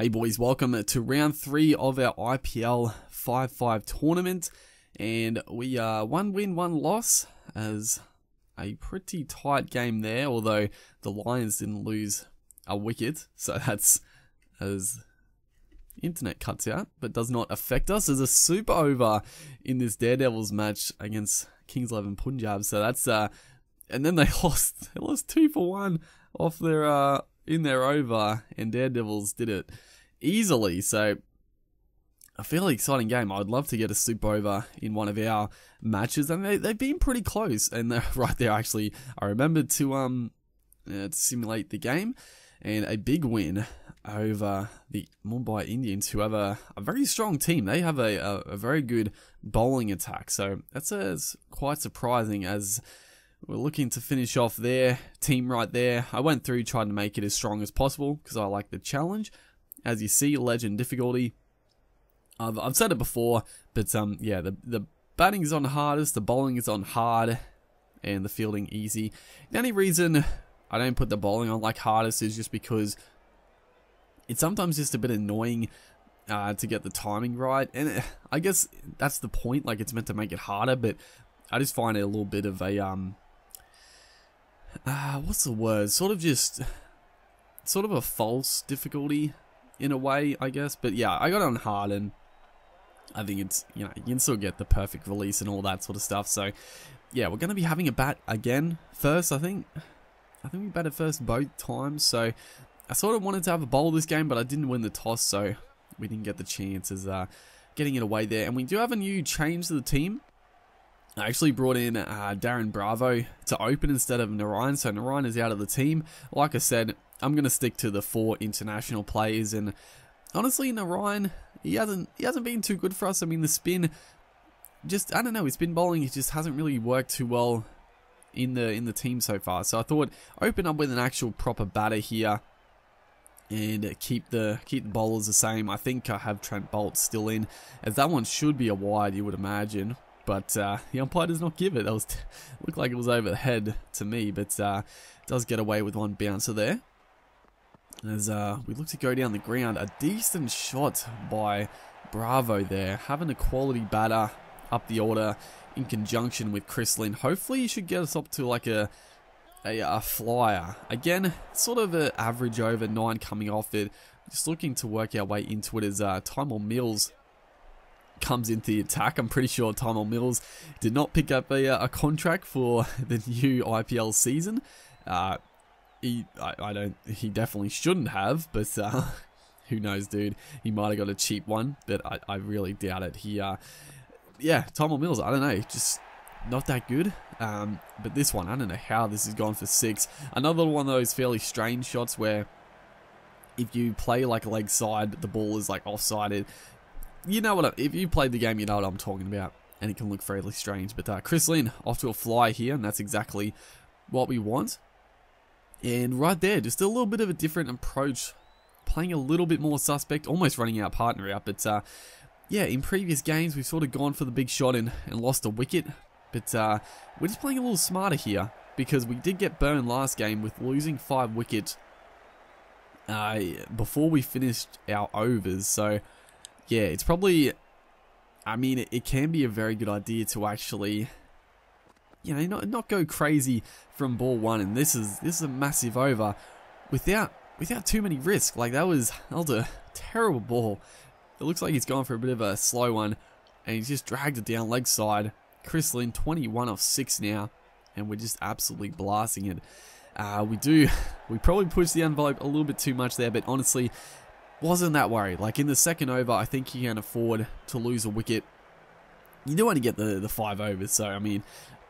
Hey boys, welcome to round 3 of our IPL 5FIVE tournament, and we are 1 win, 1 loss as a pretty tight game there, although the Lions didn't lose a wicket, so that's as internet cuts out, but does not affect us. There's a super over in this Daredevils match against Kings 11 Punjab, so that's and then they lost 2 for 1 off their in their over, and Daredevils did it easily. So a fairly exciting game. I'd love to get a super over in one of our matches, and they've been pretty close. And they're right there, actually, I remembered to simulate the game, and a big win over the Mumbai Indians, who have a very strong team. They have a very good bowling attack, so that's quite surprising as we're looking to finish off their team right there. I went through trying to make it as strong as possible because I like the challenge. As you see, legend difficulty. I've said it before, but yeah, the batting is on hardest, the bowling is on hard, and the fielding easy. The only reason I don't put the bowling on like hardest is just because it's sometimes just a bit annoying to get the timing right, and I guess that's the point. Like, it's meant to make it harder, but I just find it a little bit of a what's the word? Sort of a false difficulty in a way, I guess. But yeah, I got it on hard, and I think it's, you know, you can still get the perfect release and all that sort of stuff. So yeah, we're going to be having a bat again first. I think we batted first both times. So I sort of wanted to have a bowl this game, but I didn't win the toss, so we didn't get the chances getting it away there. And we do have a new change to the team. I actually brought in Darren Bravo to open instead of Narayan, so Narayan is out of the team. Like I said, I'm going to stick to the 4 international players, and honestly, Narayan, he hasn't been too good for us. I mean, the spin, just, I don't know, his spin bowling, it just hasn't really worked too well in the team so far. So I thought open up with an actual proper batter here and keep the bowlers the same. I think I have Trent Bolt still in, as that one should be a wide, you would imagine. But the umpire does not give it. That looked like it was over the head to me, but does get away with one bouncer there. As we look to go down the ground, a decent shot by Bravo there, having a quality batter up the order in conjunction with Chris Lynn. Hopefully, he should get us up to like a flyer. Again, sort of an average over 9 coming off it. Just looking to work our way into it as Tymel Mills comes into the attack. I'm pretty sure Tymel Mills did not pick up a contract for the new IPL season. He definitely shouldn't have, but who knows, dude? He might have got a cheap one, but I really doubt it. Yeah, Tymel Mills, I don't know, just not that good. But this one, I don't know how this has gone for 6. Another one of those fairly strange shots where if you play like a leg side, the ball is like offsided. You know what, if you played the game, you know what I'm talking about, and it can look fairly strange. But Chris Lynn off to a fly here, and that's exactly what we want. And right there, just a little bit of a different approach, playing a little bit more suspect, almost running our partner out. But yeah, in previous games, we've sort of gone for the big shot and lost a wicket. But we're just playing a little smarter here, because we did get burned last game with losing 5 wickets before we finished our overs. So yeah, it's probably, I mean, it can be a very good idea to actually, you know, not go crazy from ball 1, and this is a massive over without too many risks. Like, that was a terrible ball. It looks like he's gone for a bit of a slow one, and he's just dragged it down leg side. Chris Lynn, 21 off 6 now, and we're just absolutely blasting it. We probably pushed the envelope a little bit too much there, but honestly, wasn't that worried. Like, in the second over, I think he can afford to lose a wicket. You do want to get the 5 overs, so I mean,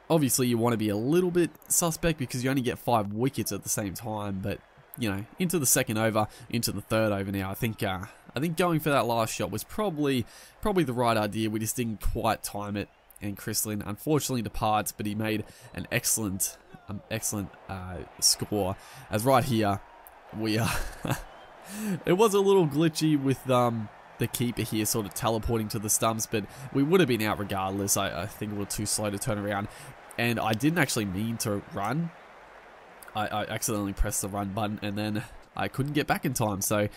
obviously you want to be a little bit suspect because you only get 5 wickets at the same time. But you know, into the second over, into the third over now, I think going for that last shot was probably the right idea. We just didn't quite time it, and Chris Lynn unfortunately departs, but he made an excellent score. As right here, we are. It was a little glitchy with the keeper here sort of teleporting to the stumps, but we would have been out regardless. I think we were too slow to turn around, and I didn't actually mean to run. I accidentally pressed the run button, and then I couldn't get back in time. So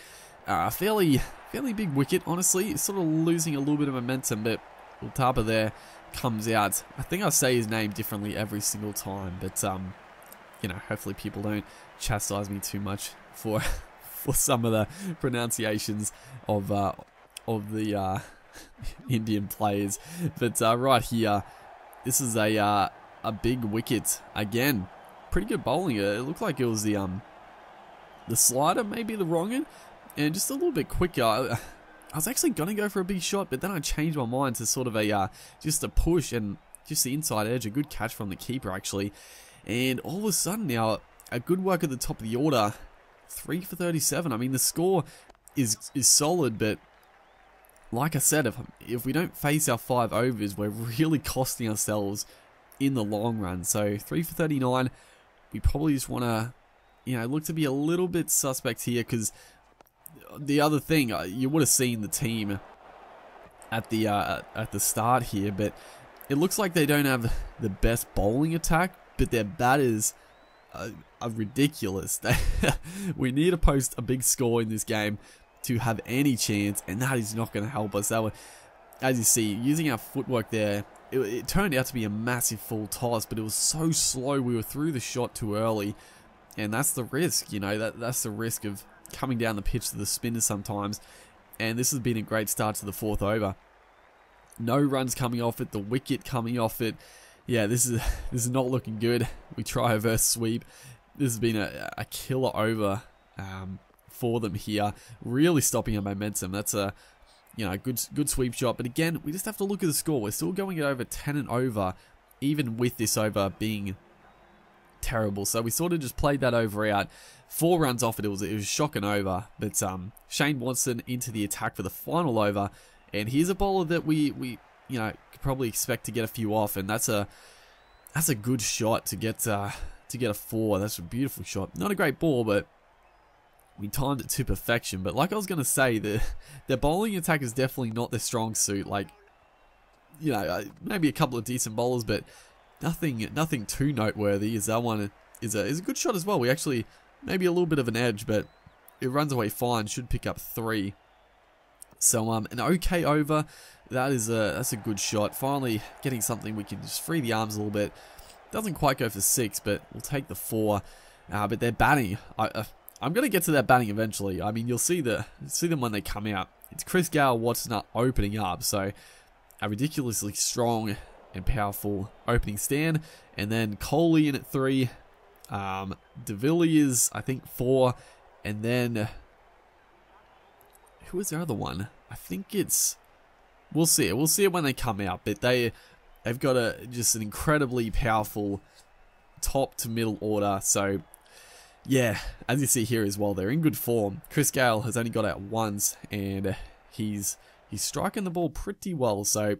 fairly big wicket, honestly. It's sort of losing a little bit of momentum, but Utapa there comes out. I think I say his name differently every single time, but you know, hopefully people don't chastise me too much for for some of the pronunciations of the Indian players. But right here, this is a big wicket again. Pretty good bowling. It looked like it was the slider, maybe the wrong end, and just a little bit quicker. I was actually gonna go for a big shot, but then I changed my mind to sort of a just a push and just the inside edge. A good catch from the keeper actually, and all of a sudden now a good work at the top of the order. 3 for 37. I mean, the score is solid, but like I said, if we don't face our 5 overs, we're really costing ourselves in the long run. So 3 for 39. We probably just want to, you know, look to be a little bit suspect here, because the other thing, you would have seen the team at the start here, but it looks like they don't have the best bowling attack, but their batters are ridiculous. We need to post a big score in this game to have any chance, and that is not going to help us. That would, as you see, using our footwork there, it turned out to be a massive full toss, but it was so slow. We were through the shot too early, and that's the risk, you know, that's the risk of coming down the pitch to the spinners sometimes. And this has been a great start to the 4th over. No runs coming off it, the wicket coming off it. Yeah, this is not looking good. We try a reverse sweep. This has been a killer over for them here, really stopping our momentum. That's a, you know, good sweep shot. But again, we just have to look at the score. We're still going at over 10 and over, even with this over being terrible. So we sort of just played that over out. 4 runs off it. It was a shocking over. But Shane Watson into the attack for the final over, and here's a bowler that we you know, could probably expect to get a few off, and that's a good shot to get a 4. That's a beautiful shot. Not a great ball, but we timed it to perfection. But like I was gonna say, their bowling attack is definitely not their strong suit. Like, you know, maybe a couple of decent bowlers, but nothing too noteworthy. As that one is a good shot as well. We actually maybe a little bit of an edge, but it runs away fine. Should pick up 3. So an okay over. That's a good shot. Finally getting something we can just free the arms a little bit. Doesn't quite go for 6, but we'll take the 4. But their batting, I'm gonna get to their batting eventually. I mean, you'll see them when they come out. It's Chris Gale, Watson opening up, so a ridiculously strong and powerful opening stand. And then Kohli in at 3. De Villiers, I think 4, and then who was the other one? I think it's. We'll see it. We'll see it when they come out. But they've got just an incredibly powerful top to middle order. So yeah, as you see here as well, they're in good form. Chris Gale has only got out once, and he's striking the ball pretty well. So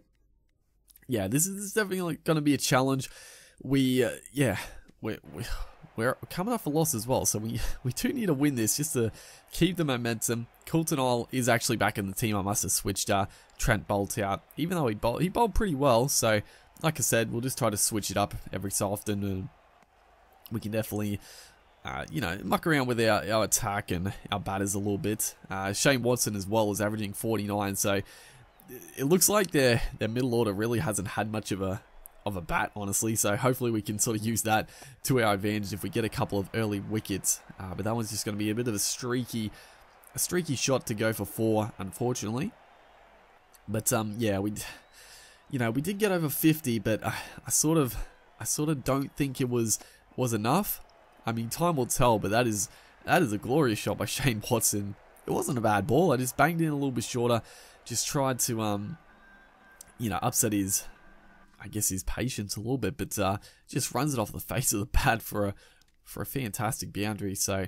yeah, this is definitely going to be a challenge. We're coming off a loss as well, so we do need to win this just to keep the momentum. Coulton Isle is actually back in the team. I must have switched Trent Bolt out, even though he bowled pretty well. So like I said, we'll just try to switch it up every so often, and we can definitely you know, muck around with our attack and our batters a little bit. Shane Watson as well is averaging 49, so it looks like their middle order really hasn't had much of a bat, honestly. So hopefully we can sort of use that to our advantage if we get a couple of early wickets. But that one's just going to be a bit of a streaky shot to go for 4, unfortunately. But yeah, we did get over 50, but I sort of don't think it was enough. I mean, time will tell, but that is a glorious shot by Shane Watson. It wasn't a bad ball. I just banged in a little bit shorter. Just tried to upset his patience a little bit, but just runs it off the face of the bat for a fantastic boundary. So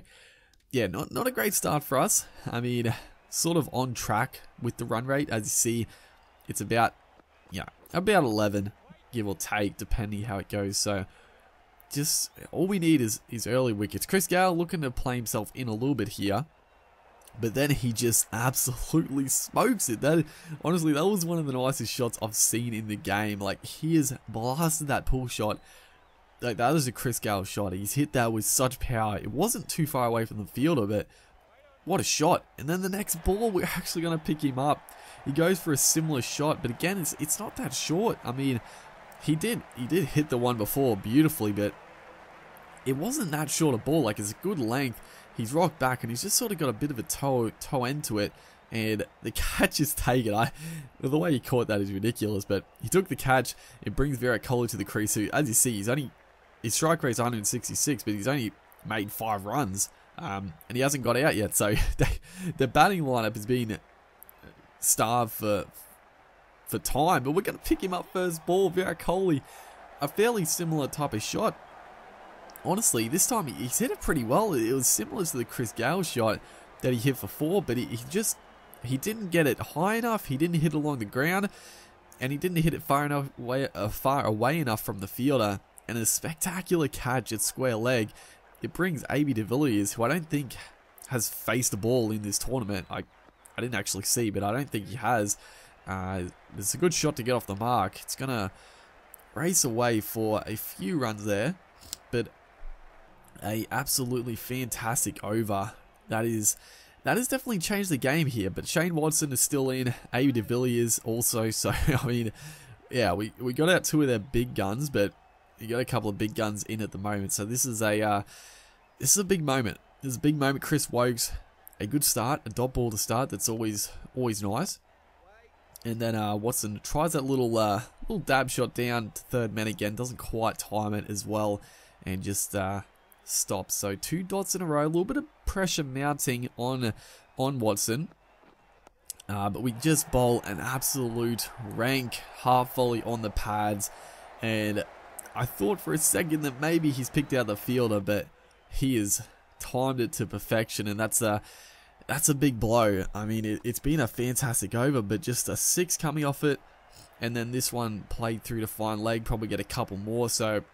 yeah, not a great start for us. I mean, sort of on track with the run rate. As you see, it's about 11, give or take, depending how it goes. So just all we need is early wickets. Chris Gale looking to play himself in a little bit here, but then he just absolutely smokes it. Honestly, that was one of the nicest shots I've seen in the game. Like, he has blasted that pull shot. Like, that is a Chris Gale shot. He's hit that with such power. It wasn't too far away from the fielder, but what a shot. And then the next ball, we're actually going to pick him up. He goes for a similar shot, but again, it's not that short. I mean, he did hit the one before beautifully, but it wasn't that short a ball. Like, it's a good length. He's rocked back, and he's just sort of got a bit of a toe end to it. And the catch is taken. The way he caught that is ridiculous, but he took the catch. It brings Virat Kohli to the crease, who, as you see, his strike rate's 166, but he's only made 5 runs, and he hasn't got out yet. So the batting lineup has been starved for time, but we're going to pick him up first ball. Virat Kohli, a fairly similar type of shot. Honestly, this time he's hit it pretty well. It was similar to the Chris Gale shot that he hit for 4, but he didn't get it high enough. He didn't hit it along the ground, and he didn't hit it far away enough from the fielder. And a spectacular catch at square leg. It brings AB de Villiers, who I don't think has faced the ball in this tournament. I didn't actually see, but I don't think he has. It's a good shot to get off the mark. It's going to race away for a few runs there, but a absolutely fantastic over. That has definitely changed the game here, but Shane Watson is still in, AB de Villiers also, so I mean, yeah, we got out 2 of their big guns, but you got a couple of big guns in at the moment, so this is a big moment. This is a big moment. Chris Wokes, a good start, a dot ball to start. That's always nice. And then Watson tries that little dab shot down to third man again. Doesn't quite time it as well, and just stops. So 2 dots in a row. A little bit of pressure mounting on Watson. But we just bowl an absolute rank half volley on the pads, and I thought for a second that maybe he's picked out the fielder, but he has timed it to perfection, and that's a big blow. I mean, it's been a fantastic over, but just a 6 coming off it, and then this one played through to fine leg, probably get a couple more, so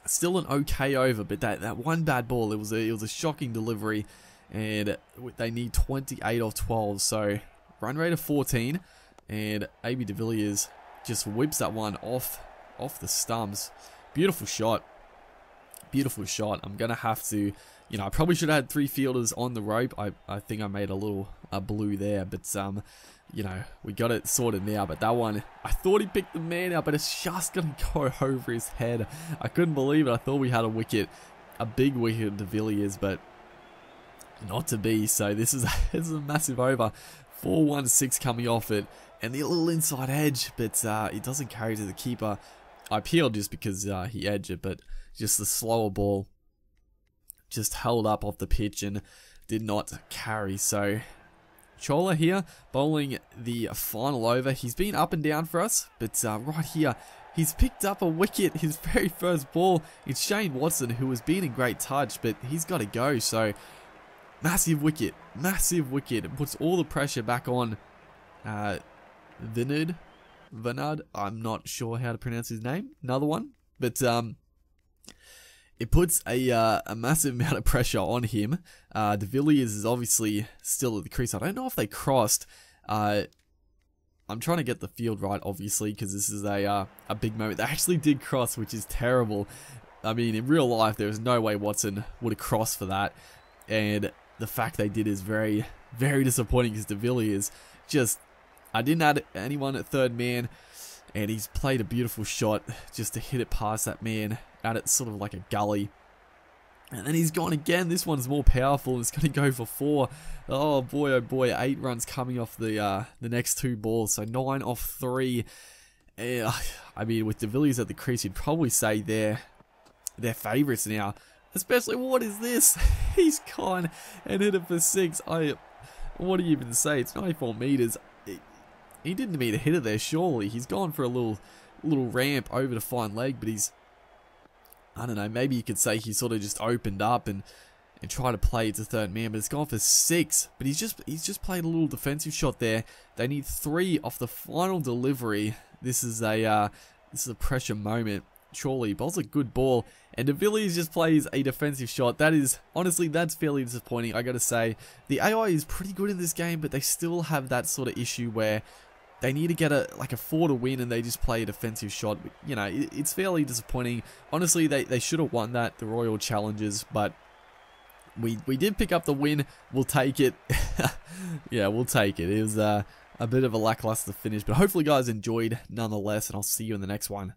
still an okay over, but that one bad ball, it was a shocking delivery, and they need 28 off 12, so run rate of 14, and AB de Villiers just whips that one off the stumps. Beautiful shot. Beautiful shot. I'm going to have to, I probably should have had 3 fielders on the rope. I think I made a blue there, but, we got it sorted now. But that one, I thought he picked the man out, but it's just going to go over his head. I couldn't believe it. I thought we had a big wicket to Villiers, but not to be. So this is a massive over. 4-1-6 coming off it, and the little inside edge, but it doesn't carry to the keeper. I peeled just because he edged it, but just the slower ball just held up off the pitch and did not carry. So Chola here bowling the final over. He's been up and down for us, but right here he's picked up a wicket, his very first ball. It's Shane Watson, who has been in great touch, but he's got to go. So massive wicket. It puts all the pressure back on Vinod. I'm not sure how to pronounce his name. Another one, but it puts a massive amount of pressure on him. De Villiers is obviously still at the crease. I don't know if they crossed. I'm trying to get the field right, obviously, because this is a big moment. They actually did cross, which is terrible. I mean, in real life, there was no way Watson would have crossed for that, and the fact they did is very, very disappointing because De Villiers just, I didn't add anyone at third man, and he's played a beautiful shot just to hit it past that man out at sort of like a gully. And then he's gone again. This one's more powerful. It's going to go for 4. Oh boy, 8 runs coming off the next 2 balls. So 9 off 3. I mean, with De Villiers at the crease, you'd probably say they're favourites now. Especially, what is this? He's gone and hit it for 6. What do you even say? It's 94 metres. He didn't mean to hit it there, surely. He's gone for a little ramp over to fine leg, but he's, I don't know, maybe you could say he sort of just opened up and tried to play it to third man, but it's gone for 6. But he's just played a little defensive shot there. They need 3 off the final delivery. This is a pressure moment. Surely he bowls a good ball, and De Villiers just plays a defensive shot. That is, honestly, that's fairly disappointing. I gotta say, the AI is pretty good in this game, but they still have that sort of issue where they need to get a 4 to win, and they just play a defensive shot. You know, it's fairly disappointing. Honestly, they should have won that, the Royal Challengers, but we did pick up the win. We'll take it. Yeah, we'll take it. It was a bit of a lackluster finish, but hopefully you guys enjoyed nonetheless, and I'll see you in the next one.